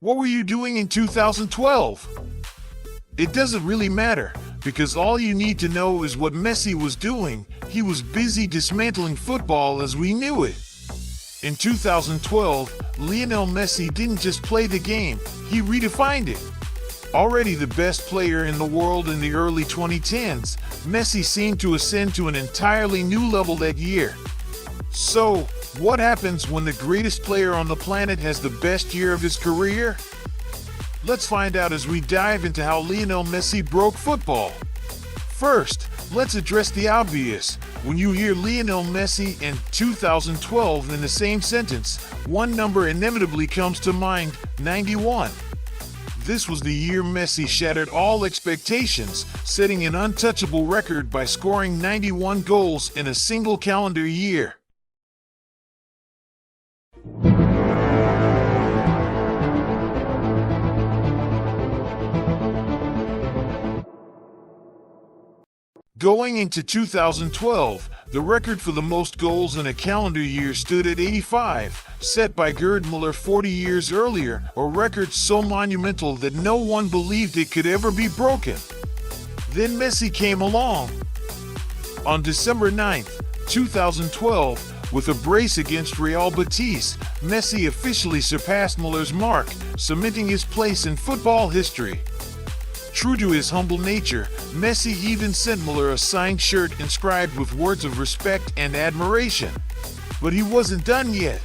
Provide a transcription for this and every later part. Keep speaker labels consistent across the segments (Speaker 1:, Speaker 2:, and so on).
Speaker 1: What were you doing in 2012? It doesn't really matter, because all you need to know is what Messi was doing. He was busy dismantling football as we knew it. In 2012, Lionel Messi didn't just play the game, he redefined it. Already the best player in the world in the early 2010s, Messi seemed to ascend to an entirely new level that year. So, what happens when the greatest player on the planet has the best year of his career? Let's find out as we dive into how Lionel Messi broke football. First, let's address the obvious. When you hear Lionel Messi and 2012 in the same sentence, one number inevitably comes to mind: 91. This was the year Messi shattered all expectations, setting an untouchable record by scoring 91 goals in a single calendar year. Going into 2012, the record for the most goals in a calendar year stood at 85, set by Gerd Müller 40 years earlier, a record so monumental that no one believed it could ever be broken. Then Messi came along. On December 9th, 2012, with a brace against Real Betis, Messi officially surpassed Müller's mark, cementing his place in football history. True to his humble nature, Messi even sent Müller a signed shirt inscribed with words of respect and admiration. But he wasn't done yet.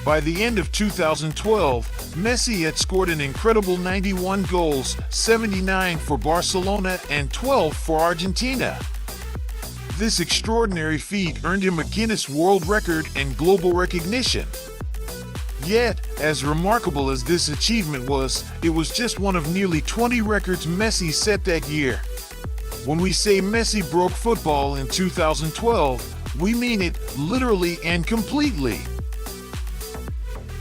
Speaker 1: By the end of 2012, Messi had scored an incredible 91 goals, 79 for Barcelona and 12 for Argentina. This extraordinary feat earned him a Guinness World Record and global recognition. Yet, as remarkable as this achievement was, it was just one of nearly 20 records Messi set that year. When we say Messi broke football in 2012, we mean it literally and completely.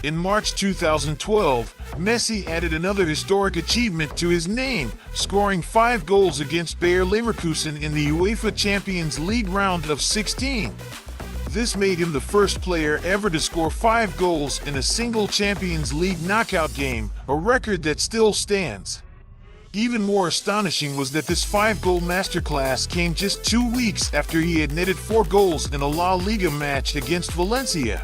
Speaker 1: In March 2012, Messi added another historic achievement to his name, scoring 5 goals against Bayer Leverkusen in the UEFA Champions League round of 16. This made him the first player ever to score 5 goals in a single Champions League knockout game, a record that still stands. Even more astonishing was that this 5-goal masterclass came just 2 weeks after he had netted 4 goals in a La Liga match against Valencia.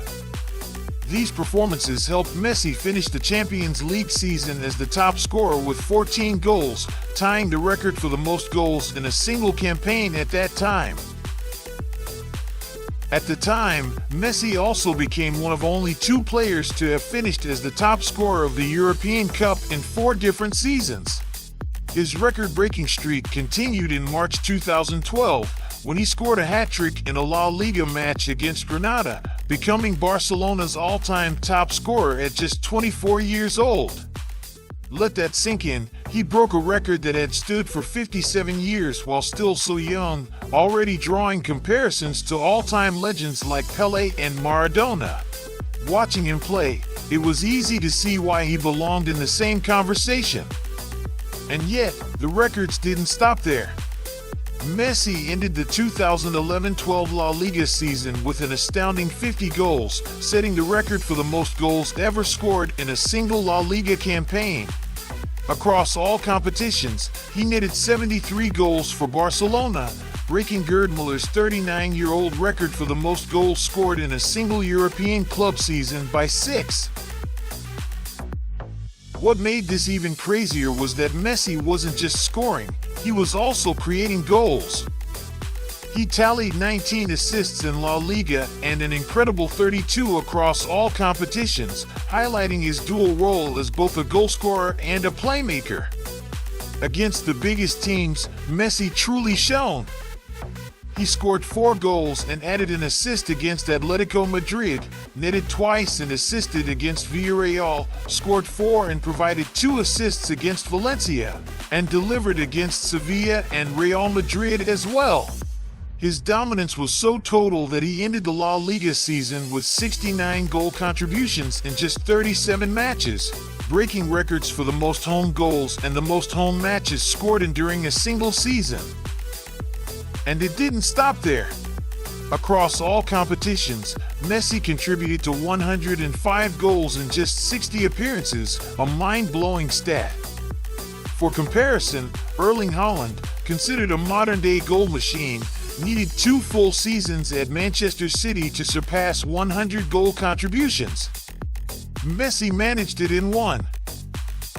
Speaker 1: These performances helped Messi finish the Champions League season as the top scorer with 14 goals, tying the record for the most goals in a single campaign at that time. At the time, Messi also became one of only 2 players to have finished as the top scorer of the European Cup in 4 different seasons. His record-breaking streak continued in March 2012, when he scored a hat-trick in a La Liga match against Granada, becoming Barcelona's all-time top scorer at just 24 years old. Let that sink in. He broke a record that had stood for 57 years while still so young, already drawing comparisons to all-time legends like Pelé and Maradona. Watching him play, it was easy to see why he belonged in the same conversation. And yet, the records didn't stop there. Messi ended the 2011-12 La Liga season with an astounding 50 goals, setting the record for the most goals ever scored in a single La Liga campaign. Across all competitions, he netted 73 goals for Barcelona, breaking Gerd Müller's 39-year-old record for the most goals scored in a single European club season by 6. What made this even crazier was that Messi wasn't just scoring, he was also creating goals. He tallied 19 assists in La Liga and an incredible 32 across all competitions, highlighting his dual role as both a goalscorer and a playmaker. Against the biggest teams, Messi truly shone. He scored 4 goals and added an assist against Atletico Madrid, netted twice and assisted against Villarreal, scored 4 and provided 2 assists against Valencia, and delivered against Sevilla and Real Madrid as well. His dominance was so total that he ended the La Liga season with 69 goal contributions in just 37 matches, breaking records for the most home goals and the most home matches scored during a single season. And it didn't stop there. Across all competitions, Messi contributed to 105 goals in just 60 appearances, a mind-blowing stat. For comparison, Erling Haaland, considered a modern-day goal machine, needed 2 full seasons at Manchester City to surpass 100 goal contributions. Messi managed it in one.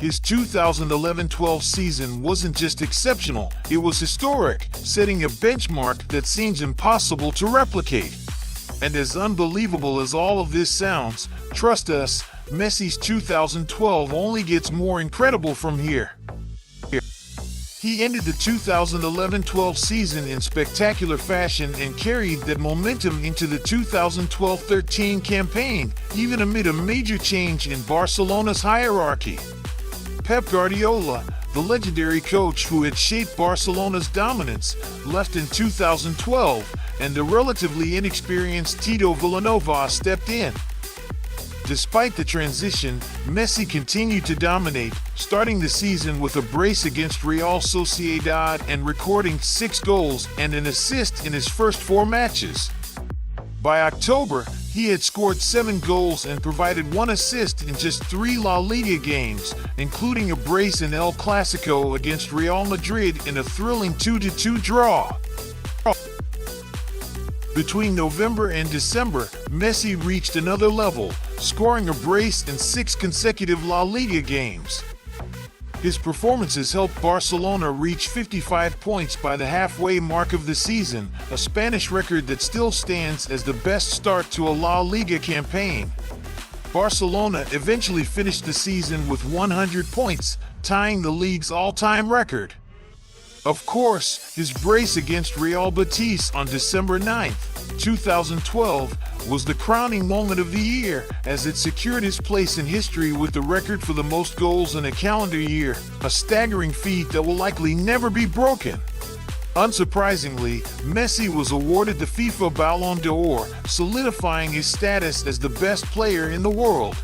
Speaker 1: His 2011-12 season wasn't just exceptional, it was historic, setting a benchmark that seems impossible to replicate. And as unbelievable as all of this sounds, trust us, Messi's 2012 only gets more incredible from here. He ended the 2011-12 season in spectacular fashion and carried that momentum into the 2012-13 campaign, even amid a major change in Barcelona's hierarchy. Pep Guardiola, the legendary coach who had shaped Barcelona's dominance, left in 2012, and the relatively inexperienced Tito Vilanova stepped in. Despite the transition, Messi continued to dominate, starting the season with a brace against Real Sociedad and recording 6 goals and an assist in his first 4 matches. By October, he had scored 7 goals and provided 1 assist in just 3 La Liga games, including a brace in El Clasico against Real Madrid in a thrilling 2-2 draw. Between November and December, Messi reached another level, scoring a brace in 6 consecutive La Liga games. His performances helped Barcelona reach 55 points by the halfway mark of the season, a Spanish record that still stands as the best start to a La Liga campaign. Barcelona eventually finished the season with 100 points, tying the league's all-time record. Of course, his brace against Real Betis on December 9, 2012, was the crowning moment of the year, as it secured his place in history with the record for the most goals in a calendar year, a staggering feat that will likely never be broken. Unsurprisingly, Messi was awarded the FIFA Ballon d'Or, solidifying his status as the best player in the world.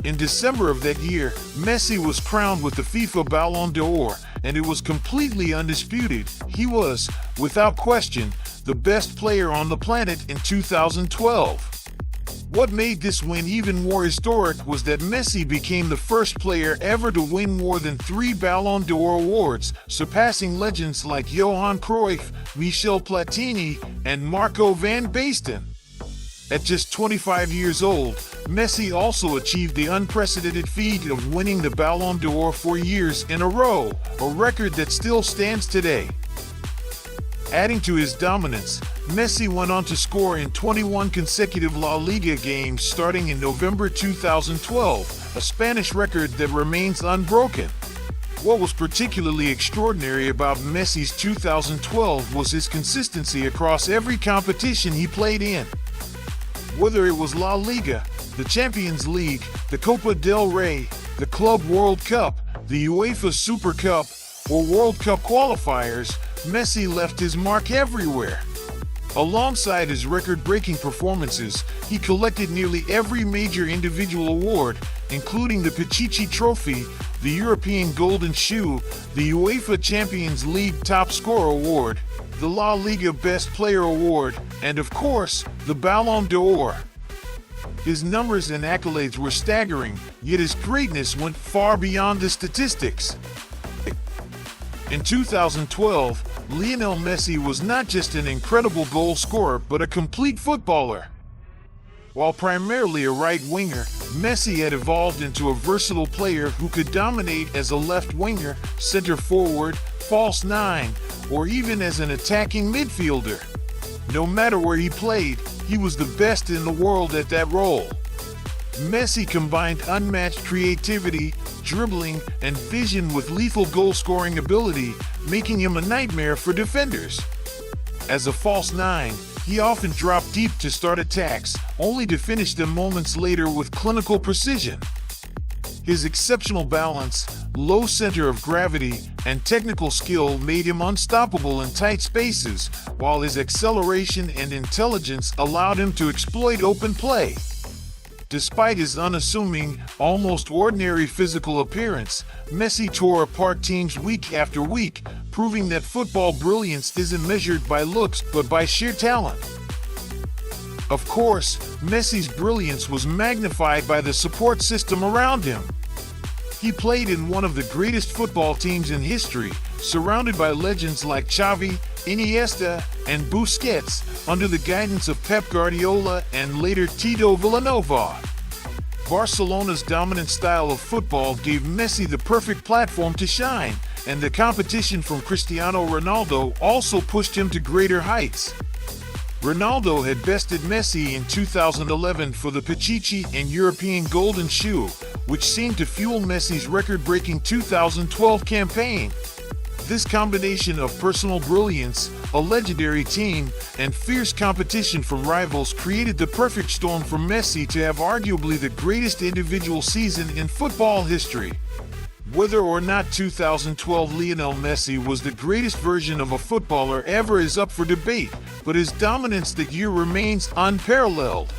Speaker 1: In December of that year, Messi was crowned with the FIFA Ballon d'Or, and it was completely undisputed. He was, without question, the best player on the planet in 2012. What made this win even more historic was that Messi became the first player ever to win more than 3 Ballon d'Or awards, surpassing legends like Johan Cruyff, Michel Platini, and Marco van Basten. At just 25 years old, Messi also achieved the unprecedented feat of winning the Ballon d'Or 4 years in a row, a record that still stands today. Adding to his dominance, Messi went on to score in 21 consecutive La Liga games starting in November 2012, a Spanish record that remains unbroken. What was particularly extraordinary about Messi's 2012 was his consistency across every competition he played in. Whether it was La Liga, the Champions League, the Copa del Rey, the Club World Cup, the UEFA Super Cup, or World Cup qualifiers, Messi left his mark everywhere. Alongside his record-breaking performances, he collected nearly every major individual award, including the Pichichi Trophy, the European Golden Shoe, the UEFA Champions League Top Scorer Award, the La Liga Best Player Award, and of course, the Ballon d'Or. His numbers and accolades were staggering, yet his greatness went far beyond the statistics. In 2012, Lionel Messi was not just an incredible goal scorer but a complete footballer. While primarily a right winger, Messi had evolved into a versatile player who could dominate as a left winger, center forward, false nine, or even as an attacking midfielder. No matter where he played, he was the best in the world at that role. Messi combined unmatched creativity, dribbling, and vision with lethal goal-scoring ability, making him a nightmare for defenders. As a false nine, he often dropped deep to start attacks, only to finish them moments later with clinical precision. His exceptional balance, low center of gravity, and technical skill made him unstoppable in tight spaces, while his acceleration and intelligence allowed him to exploit open play. Despite his unassuming, almost ordinary physical appearance, Messi tore apart teams week after week, proving that football brilliance isn't measured by looks but by sheer talent. Of course, Messi's brilliance was magnified by the support system around him. He played in one of the greatest football teams in history, surrounded by legends like Xavi, Iniesta, and Busquets, under the guidance of Pep Guardiola and later Tito Villanova. Barcelona's dominant style of football gave Messi the perfect platform to shine, and the competition from Cristiano Ronaldo also pushed him to greater heights. Ronaldo had bested Messi in 2011 for the Pichichi and European Golden Shoe, which seemed to fuel Messi's record-breaking 2012 campaign. This combination of personal brilliance, a legendary team, and fierce competition from rivals created the perfect storm for Messi to have arguably the greatest individual season in football history. Whether or not 2012 Lionel Messi was the greatest version of a footballer ever is up for debate, but his dominance that year remains unparalleled.